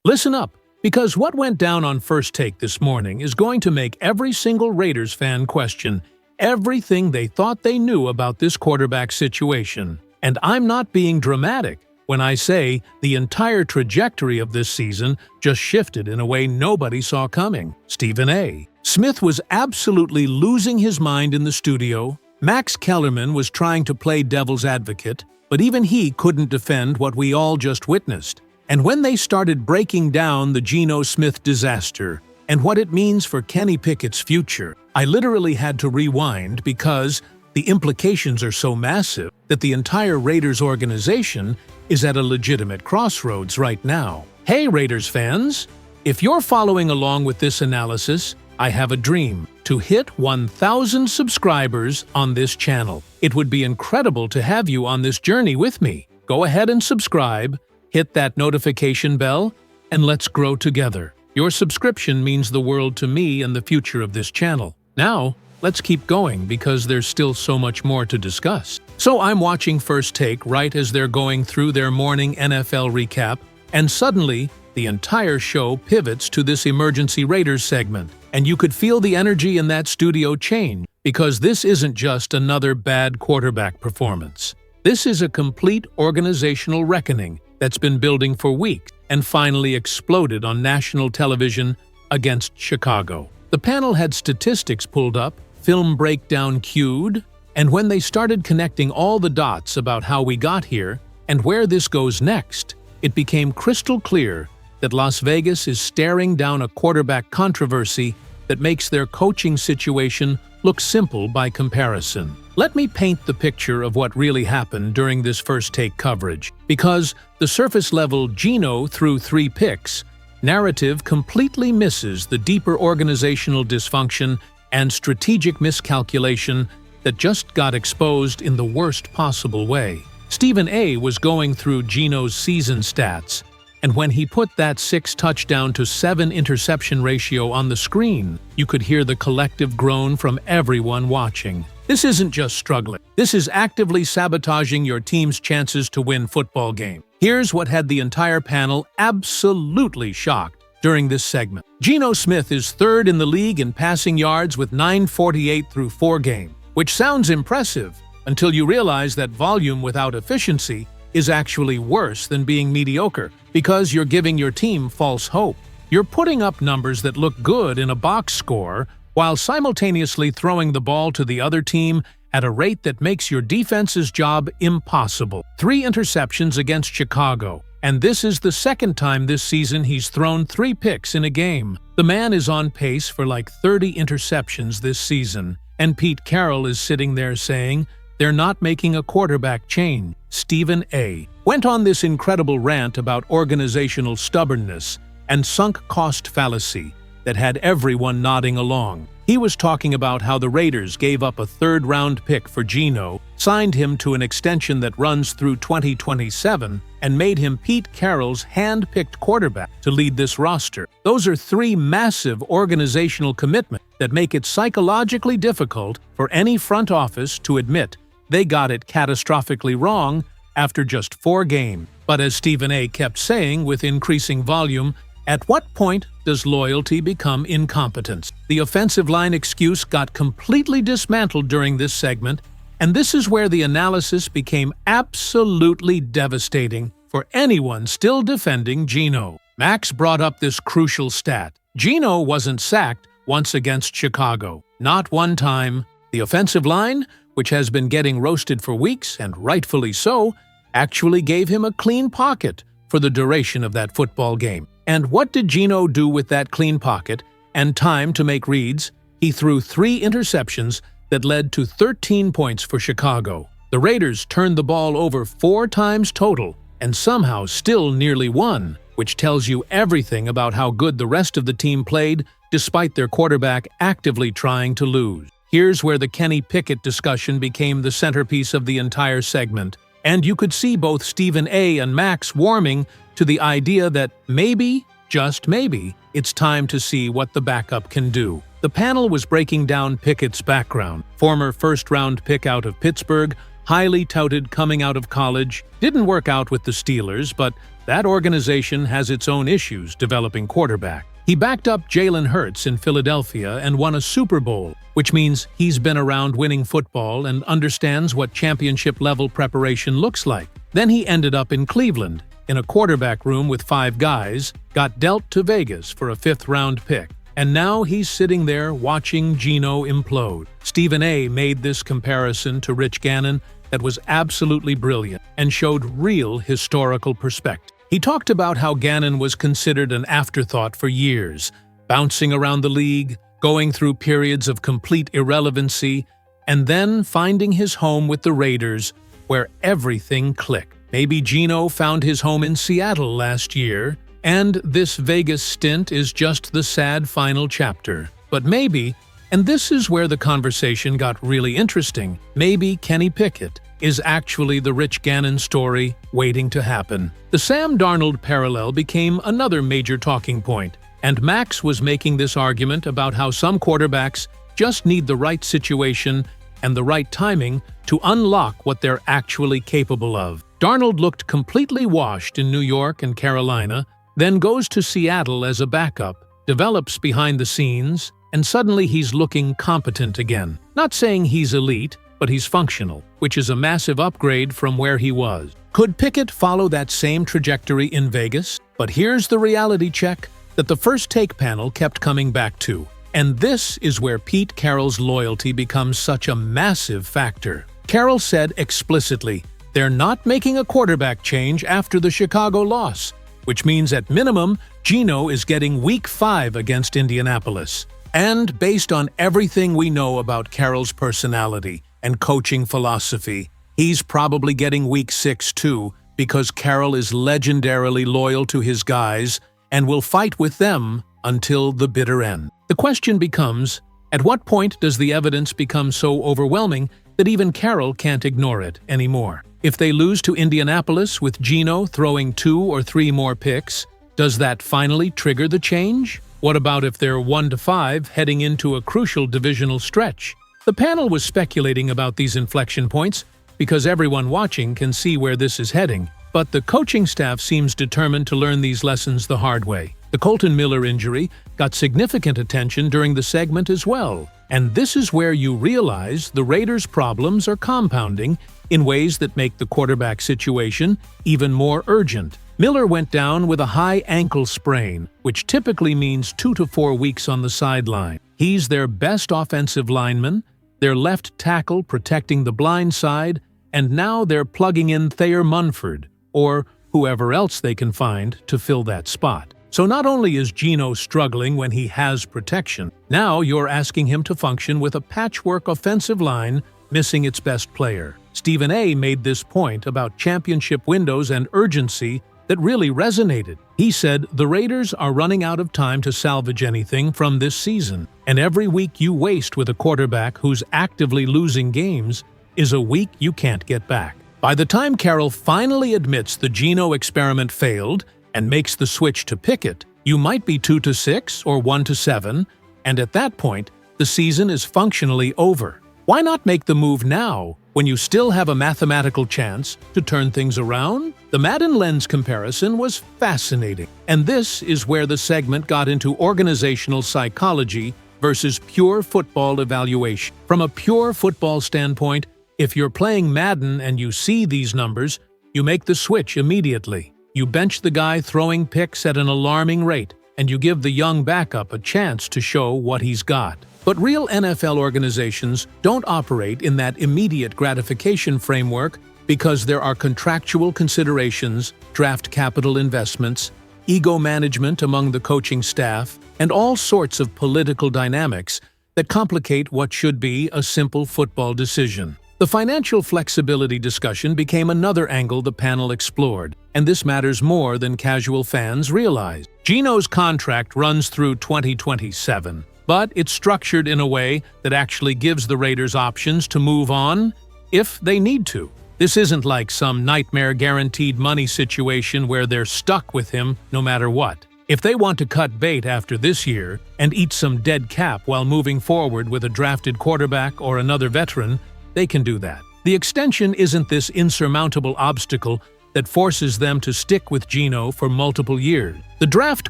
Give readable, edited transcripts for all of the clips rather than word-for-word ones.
Listen up, because what went down on First Take this morning is going to make every single Raiders fan question everything they thought they knew about this quarterback situation. And I'm not being dramatic when I say the entire trajectory of this season just shifted in a way nobody saw coming. Stephen A. Smith was absolutely losing his mind in the studio. Max Kellerman was trying to play devil's advocate, but even he couldn't defend what we all just witnessed. And when they started breaking down the Geno Smith disaster and what it means for Kenny Pickett's future, I literally had to rewind because the implications are so massive that the entire Raiders organization is at a legitimate crossroads right now. Hey Raiders fans! If you're following along with this analysis, I have a dream to hit 1,000 subscribers on this channel. It would be incredible to have you on this journey with me. Go ahead and subscribe, hit that notification bell, and let's grow together. Your subscription means the world to me and the future of this channel. Now, let's keep going because there's still so much more to discuss. So I'm watching First Take right as they're going through their morning NFL recap, and suddenly, the entire show pivots to this emergency Raiders segment. And you could feel the energy in that studio change, because this isn't just another bad quarterback performance. This is a complete organizational reckoning that's been building for weeks and finally exploded on national television against Chicago. The panel had statistics pulled up, film breakdown cued, and when they started connecting all the dots about how we got here and where this goes next, it became crystal clear that Las Vegas is staring down a quarterback controversy that makes their coaching situation look simple by comparison. Let me paint the picture of what really happened during this First Take coverage, because the surface-level Geno threw 3 picks narrative completely misses the deeper organizational dysfunction and strategic miscalculation that just got exposed in the worst possible way. Stephen A. was going through Geno's season stats, and when he put that 6-touchdown to 7 interception ratio on the screen, you could hear the collective groan from everyone watching. This isn't just struggling. This is actively sabotaging your team's chances to win football games. Here's what had the entire panel absolutely shocked during this segment. Geno Smith is 3rd in the league in passing yards with 948 through 4 games, which sounds impressive until you realize that volume without efficiency is actually worse than being mediocre, because you're giving your team false hope. You're putting up numbers that look good in a box score while simultaneously throwing the ball to the other team at a rate that makes your defense's job impossible. 3 interceptions against Chicago, and this is the 2nd time this season he's thrown 3 picks in a game. The man is on pace for like 30 interceptions this season, and Pete Carroll is sitting there saying, "They're not making a quarterback change." Stephen A. went on this incredible rant about organizational stubbornness and sunk cost fallacy that had everyone nodding along. He was talking about how the Raiders gave up a 3rd-round pick for Geno, signed him to an extension that runs through 2027, and made him Pete Carroll's hand-picked quarterback to lead this roster. Those are 3 massive organizational commitments that make it psychologically difficult for any front office to admit they got it catastrophically wrong after just 4 games. But as Stephen A. kept saying with increasing volume, at what point does loyalty become incompetence? The offensive line excuse got completely dismantled during this segment, and this is where the analysis became absolutely devastating for anyone still defending Geno. Max brought up this crucial stat. Geno wasn't sacked once against Chicago. Not one time. The offensive line, which has been getting roasted for weeks, and rightfully so, actually gave him a clean pocket for the duration of that football game. And what did Geno do with that clean pocket and time to make reads? He threw 3 interceptions that led to 13 points for Chicago. The Raiders turned the ball over 4 times total and somehow still nearly won, which tells you everything about how good the rest of the team played despite their quarterback actively trying to lose. Here's where the Kenny Pickett discussion became the centerpiece of the entire segment, and you could see both Stephen A. and Max warming to the idea that maybe, just maybe, it's time to see what the backup can do. The panel was breaking down Pickett's background. Former 1st-round pick out of Pittsburgh, highly touted coming out of college, didn't work out with the Steelers, but That organization has its own issues developing quarterback. He backed up Jalen Hurts in Philadelphia and won a Super Bowl, which means he's been around winning football and understands what championship-level preparation looks like. Then he ended up in Cleveland, in a quarterback room with 5 guys, got dealt to Vegas for a 5th-round pick. And now he's sitting there watching Geno implode. Stephen A. made this comparison to Rich Gannon that was absolutely brilliant and showed real historical perspective. He talked about how Gannon was considered an afterthought for years, bouncing around the league, going through periods of complete irrelevancy, and then finding his home with the Raiders, where everything clicked. Maybe Geno found his home in Seattle last year, and this Vegas stint is just the sad final chapter. But maybe, and this is where the conversation got really interesting, maybe Kenny Pickett is actually the Rich Gannon story waiting to happen. The Sam Darnold parallel became another major talking point, and Max was making this argument about how some quarterbacks just need the right situation and the right timing to unlock what they're actually capable of. Darnold looked completely washed in New York and Carolina, then goes to Seattle as a backup, develops behind the scenes, and suddenly he's looking competent again. Not saying he's elite, but he's functional, which is a massive upgrade from where he was. Could Pickett follow that same trajectory in Vegas? But here's the reality check that the First Take panel kept coming back to. And this is where Pete Carroll's loyalty becomes such a massive factor. Carroll said explicitly, they're not making a quarterback change after the Chicago loss, which means at minimum, Geno is getting Week 5 against Indianapolis. And based on everything we know about Carroll's personality and coaching philosophy, he's probably getting Week 6 too, because Carroll is legendarily loyal to his guys and will fight with them until the bitter end. The question becomes, at what point does the evidence become so overwhelming that even Carroll can't ignore it anymore? If they lose to Indianapolis with Geno throwing 2 or 3 more picks, does that finally trigger the change? What about if they're 1-5 heading into a crucial divisional stretch? The panel was speculating about these inflection points because everyone watching can see where this is heading, but the coaching staff seems determined to learn these lessons the hard way. The Colton Miller injury got significant attention during the segment as well, and this is where you realize the Raiders' problems are compounding in ways that make the quarterback situation even more urgent. Miller went down with a high ankle sprain, which typically means 2 to 4 weeks on the sideline. He's their best offensive lineman, their left tackle protecting the blind side, and now they're plugging in Thayer Munford, or whoever else they can find to fill that spot. So not only is Geno struggling when he has protection, now you're asking him to function with a patchwork offensive line missing its best player. Stephen A. made this point about championship windows and urgency that really resonated. He said, the Raiders are running out of time to salvage anything from this season, and every week you waste with a quarterback who's actively losing games is a week you can't get back. By the time Carroll finally admits the Geno experiment failed and makes the switch to Pickett, you might be 2-6 or 1-7, and at that point, the season is functionally over. Why not make the move now, when you still have a mathematical chance to turn things around? The Madden lens comparison was fascinating, and this is where the segment got into organizational psychology versus pure football evaluation. From a pure football standpoint, if you're playing Madden and you see these numbers, you make the switch immediately. You bench the guy throwing picks at an alarming rate, and you give the young backup a chance to show what he's got. But real NFL organizations don't operate in that immediate gratification framework because there are contractual considerations, draft capital investments, ego management among the coaching staff, and all sorts of political dynamics that complicate what should be a simple football decision. The financial flexibility discussion became another angle the panel explored, and this matters more than casual fans realize. Geno's contract runs through 2027. But it's structured in a way that actually gives the Raiders options to move on if they need to. This isn't like some nightmare guaranteed money situation where they're stuck with him no matter what. If they want to cut bait after this year and eat some dead cap while moving forward with a drafted quarterback or another veteran, they can do that. The extension isn't this insurmountable obstacle that forces them to stick with Geno for multiple years. The draft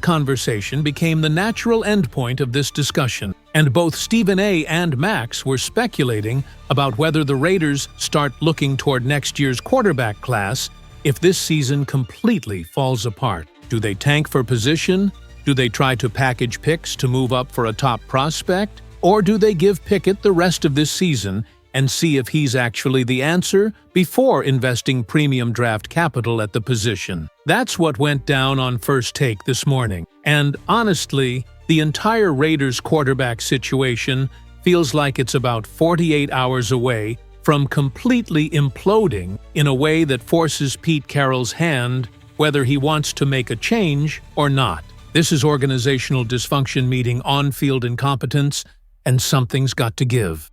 conversation became the natural endpoint of this discussion, and both Stephen A. and Max were speculating about whether the Raiders start looking toward next year's quarterback class if this season completely falls apart. Do they tank for position? Do they try to package picks to move up for a top prospect? Or do they give Pickett the rest of this season and see if he's actually the answer before investing premium draft capital at the position? That's what went down on First Take this morning. And honestly, the entire Raiders quarterback situation feels like it's about 48 hours away from completely imploding in a way that forces Pete Carroll's hand whether he wants to make a change or not. This is organizational dysfunction meeting on-field incompetence, and something's got to give.